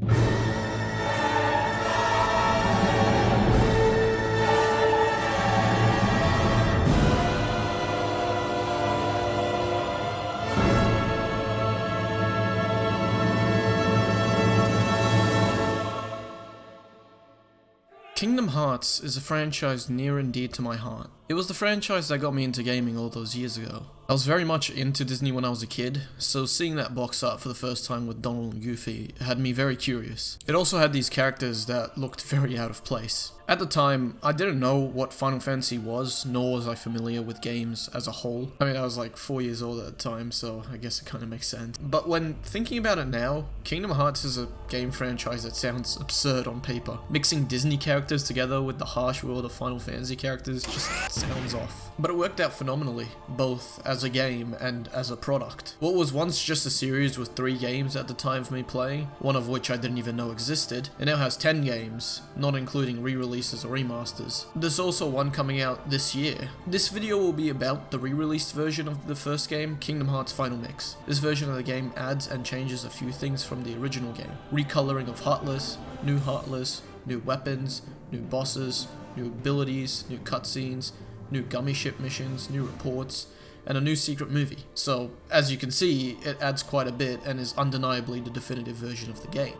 Kingdom Hearts is a franchise near and dear to my heart. It was the franchise that got me into gaming all those years ago. I was very much into Disney when I was a kid, so seeing that box art for the first time with Donald and Goofy had me very curious. It also had these characters that looked very out of place. At the time, I didn't know what Final Fantasy was, nor was I familiar with games as a whole. I mean, I was like 4 years old at the time, so I guess it kind of makes sense. But when thinking about it now, Kingdom Hearts is a game franchise that sounds absurd on paper. Mixing Disney characters together with the harsh world of Final Fantasy characters just sounds off. But it worked out phenomenally, both as a game and as a product. What was once just a series with 3 games at the time of me playing, one of which I didn't even know existed, it now has 10 games, not including re-releases or remasters. There's also one coming out this year. This video will be about the re-released version of the first game, Kingdom Hearts Final Mix. This version of the game adds and changes a few things from the original game. Recoloring of Heartless, new weapons, new bosses, new abilities, new cutscenes, new gummy ship missions, new reports, and a new secret movie. So, as you can see, it adds quite a bit and is undeniably the definitive version of the game.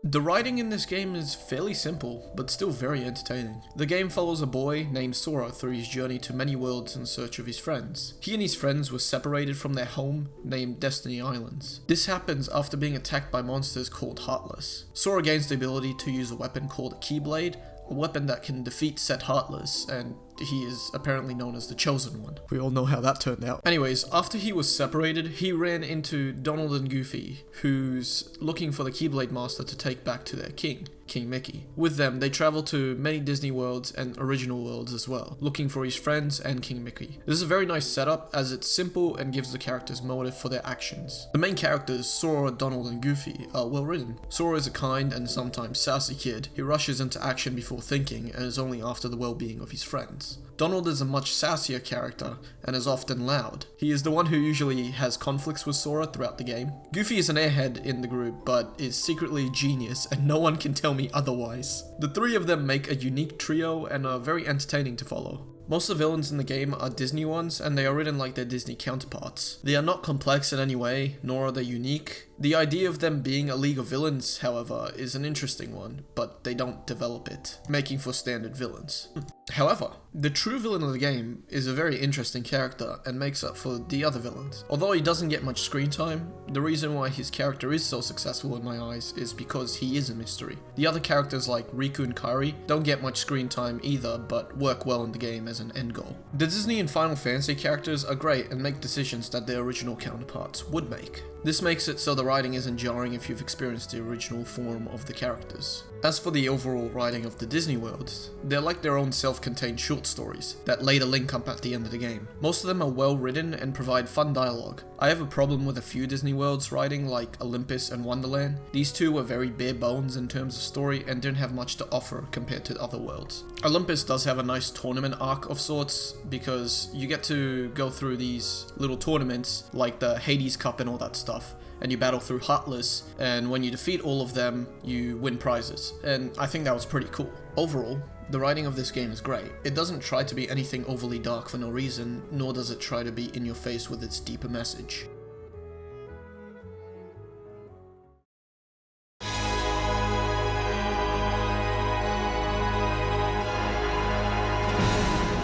The writing in this game is fairly simple, but still very entertaining. The game follows a boy named Sora through his journey to many worlds in search of his friends. He and his friends were separated from their home, named Destiny Islands. This happens after being attacked by monsters called Heartless. Sora gains the ability to use a weapon called a Keyblade, a weapon that can defeat said Heartless, and he is apparently known as the Chosen One. We all know how that turned out. Anyways, after he was separated, he ran into Donald and Goofy, who's looking for the Keyblade Master to take back to their king, King Mickey. With them, they travel to many Disney worlds and original worlds as well, looking for his friends and King Mickey. This is a very nice setup, as it's simple and gives the characters motive for their actions. The main characters, Sora, Donald, and Goofy, are well written. Sora is a kind and sometimes sassy kid. He rushes into action before thinking, and is only after the well-being of his friends. Donald is a much sassier character and is often loud. He is the one who usually has conflicts with Sora throughout the game. Goofy is an airhead in the group, but is secretly a genius and no one can tell me otherwise. The 3 of them make a unique trio and are very entertaining to follow. Most of the villains in the game are Disney ones, and they are written like their Disney counterparts. They are not complex in any way, nor are they unique. The idea of them being a league of villains, however, is an interesting one, but they don't develop it, making for standard villains. However, the true villain of the game is a very interesting character and makes up for the other villains. Although he doesn't get much screen time, the reason why his character is so successful in my eyes is because he is a mystery. The other characters like Riku and Kairi don't get much screen time either, but work well in the game as an end goal. The Disney and Final Fantasy characters are great and make decisions that their original counterparts would make. This makes it so the writing isn't jarring if you've experienced the original form of the characters. As for the overall writing of the Disney worlds, they're like their own self-contained short stories that later link up at the end of the game. Most of them are well written and provide fun dialogue. I have a problem with a few Disney worlds writing like Olympus and Wonderland. These two were very bare bones in terms of story and didn't have much to offer compared to other worlds. Olympus does have a nice tournament arc of sorts because you get to go through these little tournaments like the Hades Cup and all that stuff, and you battle through Heartless, and when you defeat all of them, you win prizes, and I think that was pretty cool. Overall, the writing of this game is great. It doesn't try to be anything overly dark for no reason, nor does it try to be in your face with its deeper message.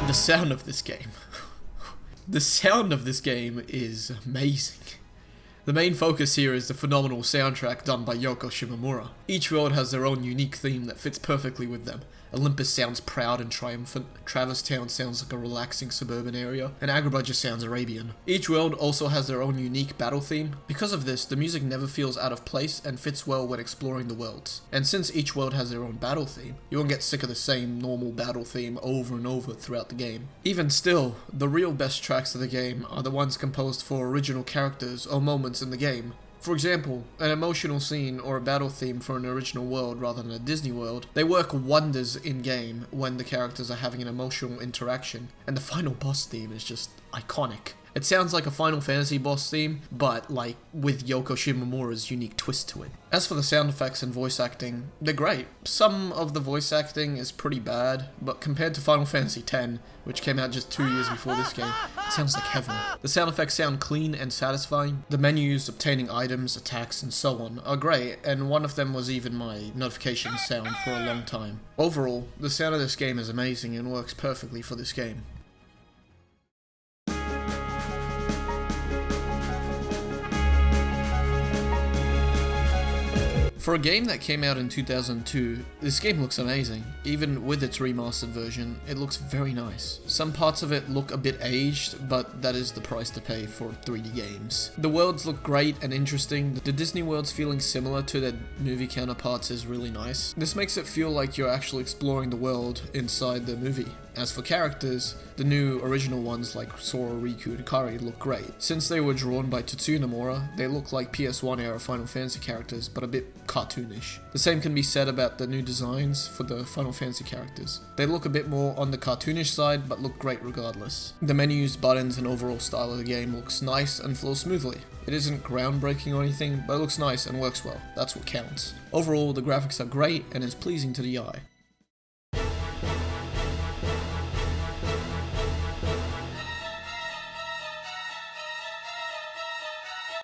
The sound of this game. The sound of this game is amazing. The main focus here is the phenomenal soundtrack done by Yoko Shimomura. Each world has their own unique theme that fits perfectly with them. Olympus sounds proud and triumphant, Traverse Town sounds like a relaxing suburban area, and Agrabah just sounds Arabian. Each world also has their own unique battle theme. Because of this, the music never feels out of place and fits well when exploring the worlds. And since each world has their own battle theme, you won't get sick of the same normal battle theme over and over throughout the game. Even still, the real best tracks of the game are the ones composed for original characters or moments in the game. For example, an emotional scene or a battle theme for an original world rather than a Disney world, they work wonders in-game when the characters are having an emotional interaction, and the final boss theme is just iconic. It sounds like a Final Fantasy boss theme, but like with Yoko Shimomura's unique twist to it. As for the sound effects and voice acting, they're great. Some of the voice acting is pretty bad, but compared to Final Fantasy X, which came out just 2 years before this game, it sounds like heaven. The sound effects sound clean and satisfying. The menus, obtaining items, attacks, and so on are great, and one of them was even my notification sound for a long time. Overall, the sound of this game is amazing and works perfectly for this game. For a game that came out in 2002, this game looks amazing. Even with its remastered version, it looks very nice. Some parts of it look a bit aged, but that is the price to pay for 3D games. The worlds look great and interesting. The Disney worlds feeling similar to their movie counterparts is really nice. This makes it feel like you're actually exploring the world inside the movie. As for characters, the new original ones like Sora, Riku, and Kari look great. Since they were drawn by Tetsuya Nomura, they look like PS1 era Final Fantasy characters, but a bit cartoonish. The same can be said about the new designs for the Final Fantasy characters. They look a bit more on the cartoonish side, but look great regardless. The menus, buttons, and overall style of the game looks nice and flows smoothly. It isn't groundbreaking or anything, but it looks nice and works well. That's what counts. Overall, the graphics are great and is pleasing to the eye.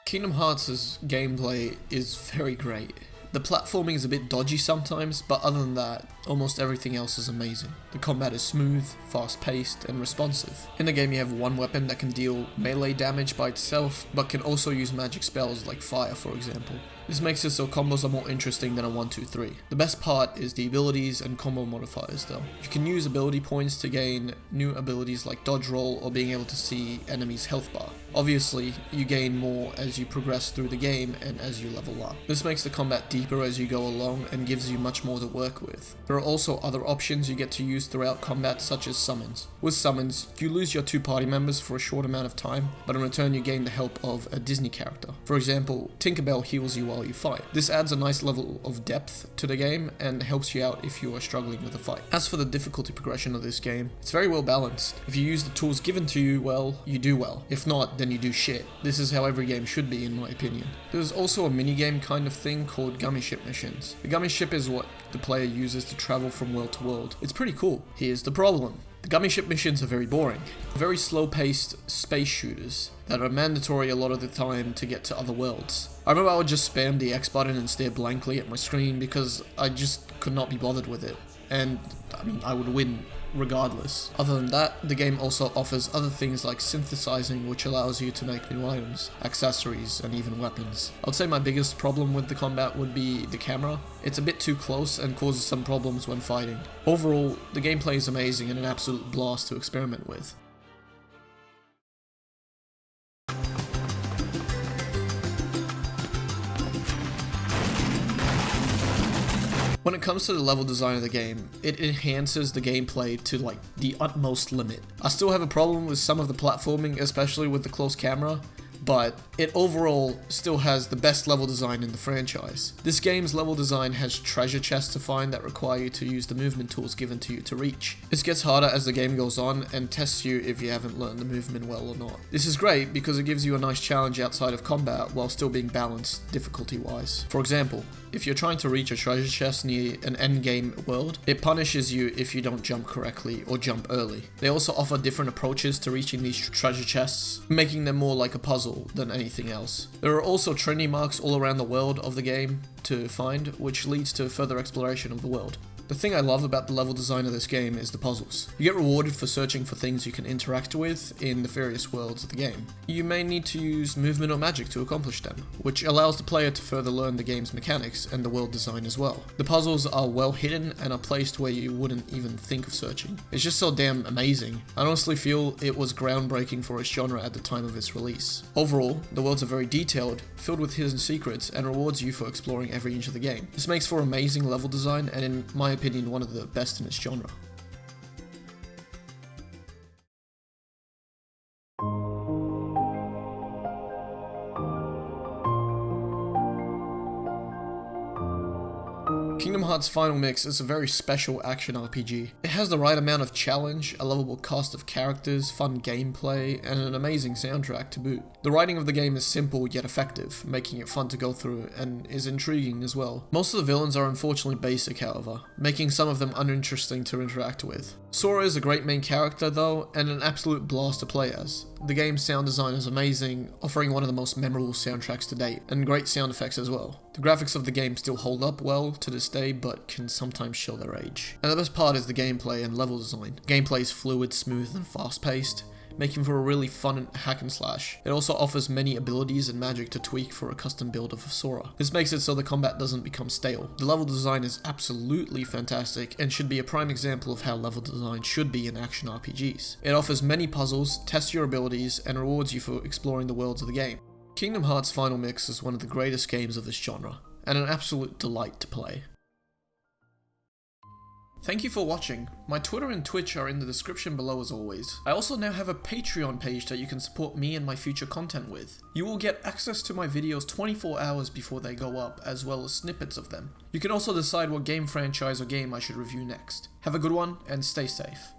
Kingdom Hearts' gameplay is very great. The platforming is a bit dodgy sometimes, but other than that, almost everything else is amazing. The combat is smooth, fast-paced, and responsive. In the game you have one weapon that can deal melee damage by itself, but can also use magic spells like fire, for example. This makes it so combos are more interesting than a 1-2-3. The best part is the abilities and combo modifiers though. You can use ability points to gain new abilities like dodge roll or being able to see enemies' health bar. Obviously, you gain more as you progress through the game and as you level up. This makes the combat deeper as you go along and gives you much more to work with. There are also other options you get to use throughout combat, such as summons. With summons, you lose your 2 party members for a short amount of time, but in return you gain the help of a Disney character. For example, Tinkerbell heals you while you fight. This adds a nice level of depth to the game and helps you out if you are struggling with a fight. As for the difficulty progression of this game, it's very well balanced. If you use the tools given to you well, you do well. If not, then you do shit. This is how every game should be in my opinion. There's also a minigame kind of thing called Gummy Ship missions. The Gummy Ship is what the player uses to travel from world to world. It's pretty cool. Here's the problem. The Gummy Ship missions are very boring. Very slow-paced space shooters that are mandatory a lot of the time to get to other worlds. I remember I would just spam the X button and stare blankly at my screen because I just could not be bothered with it. And, I mean, I would win regardless. Other than that, the game also offers other things like synthesizing, which allows you to make new items, accessories, and even weapons. I'd say my biggest problem with the combat would be the camera. It's a bit too close and causes some problems when fighting. Overall, the gameplay is amazing and an absolute blast to experiment with. When it comes to the level design of the game, it enhances the gameplay to like the utmost limit. I still have a problem with some of the platforming, especially with the close camera, but it overall still has the best level design in the franchise. This game's level design has treasure chests to find that require you to use the movement tools given to you to reach. This gets harder as the game goes on and tests you if you haven't learned the movement well or not. This is great because it gives you a nice challenge outside of combat while still being balanced difficulty wise. For example, if you're trying to reach a treasure chest near an endgame world, it punishes you if you don't jump correctly or jump early. They also offer different approaches to reaching these treasure chests, making them more like a puzzle than anything else. There are also trendy marks all around the world of the game to find, which leads to further exploration of the world. The thing I love about the level design of this game is the puzzles. You get rewarded for searching for things you can interact with in the various worlds of the game. You may need to use movement or magic to accomplish them, which allows the player to further learn the game's mechanics and the world design as well. The puzzles are well hidden and are placed where you wouldn't even think of searching. It's just so damn amazing. I honestly feel it was groundbreaking for its genre at the time of its release. Overall, the worlds are very detailed, filled with hidden secrets, and rewards you for exploring every inch of the game. This makes for amazing level design and, in my opinion, one of the best in its genre. Kingdom Hearts Final Mix is a very special action RPG. It has the right amount of challenge, a lovable cast of characters, fun gameplay, and an amazing soundtrack to boot. The writing of the game is simple yet effective, making it fun to go through, and is intriguing as well. Most of the villains are unfortunately basic, however, making some of them uninteresting to interact with. Sora is a great main character though, and an absolute blast to play as. The game's sound design is amazing, offering one of the most memorable soundtracks to date, and great sound effects as well. The graphics of the game still hold up well to this day, but can sometimes show their age. And the best part is the gameplay and level design. Gameplay is fluid, smooth, and fast-paced, making for a really fun hack and slash. It also offers many abilities and magic to tweak for a custom build of Sora. This makes it so the combat doesn't become stale. The level design is absolutely fantastic and should be a prime example of how level design should be in action RPGs. It offers many puzzles, tests your abilities, and rewards you for exploring the worlds of the game. Kingdom Hearts Final Mix is one of the greatest games of this genre, and an absolute delight to play. Thank you for watching. My Twitter and Twitch are in the description below as always. I also now have a Patreon page that you can support me and my future content with. You will get access to my videos 24 hours before they go up, as well as snippets of them. You can also decide what game franchise or game I should review next. Have a good one, and stay safe.